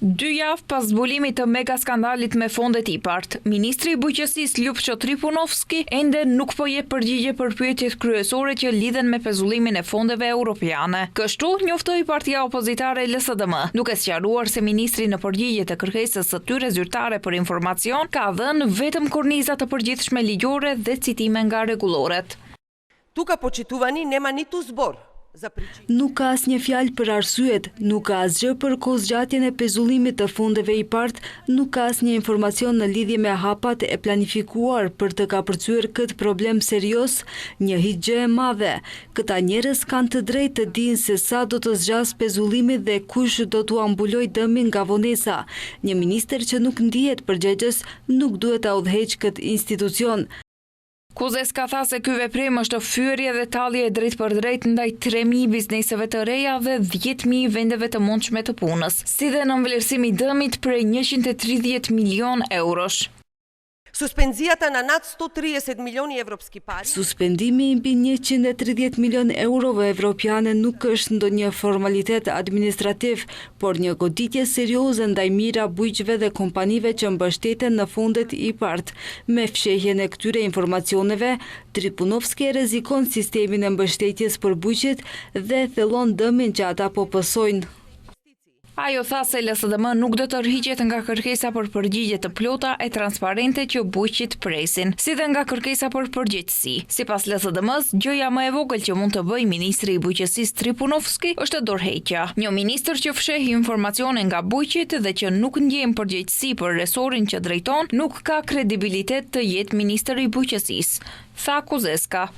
2 javë pas zbulimit të mega skandalit me fondet IPART, Ministri i Bujqësisë Ljupço Tripunovski ende nuk po jep përgjigje për pyetjet kryesore që lidhen me pezullimin e fondeve europiane. Kështu njoftoi partia opozitare LSDM, duke sqaruar se ministri në përgjigje të kërkesës së tyre zyrtare për informacion ka dhënë vetëm korniza të përgjithshme ligjore dhe citime nga rregulloret. Tuka poqituvani nema ni tu zbor. Nuk ka asnjë fjalë për arsyet, nuk ka asgjë për kozgjatjen e pezullimit të fondeve IPART, nuk ka asnjë informacion në lidhje me hapat e planifikuar për të kapërcyer këtë problem serioz, një higjë e madhe. Këta njerëz kanë të drejtë të dinë se sa do të zgjas pezullimi dhe kush do t'u ambuloj dëmin nga vonesa. Një ministër që nuk ndihet përgjegjës nuk duhet ta udhëheqë këtë institucion. Kuzeska tha se ky veprim është fyerje dhe tallje e drejtë për drejtë ndaj 3.000 bizneseve të reja dhe 10.000 vendeve të mundshme të punës, si dhe në vlerësimi i dëmit prej 130 milion eurosh. Suspenzijata në nat 130 milioni evropski pari. Suspendimi mbi 130 milion eurove evropiane nuk është ndonjë formalitet administrativ, por një goditje serioze ndaj mira bujqve dhe kompanive që mbështeten në fondet IPART. Me fshehjen e këtyre informacioneve, Tripunovski rrezikon sistemin e mbështetjes për bujqet dhe thellon dëmin që ata po pësojnë. Ajo tha se LSDM nuk do të rriqet nga kërkesa për përgjigje të plota e transparente që bujqit presin, si dhe nga kërkesa për përgjegjësi. Sipas LSDM-s, gjëja më e vogël që mund të bëjë ministri i bujqësisë Tripunovski është dorëheqja. Një ministër që fsheh informacione nga bujqit dhe që nuk ndjen përgjegjësi për resorin që drejton, nuk ka kredibilitet të jetë ministër i bujqësisë, tha Kuzeska.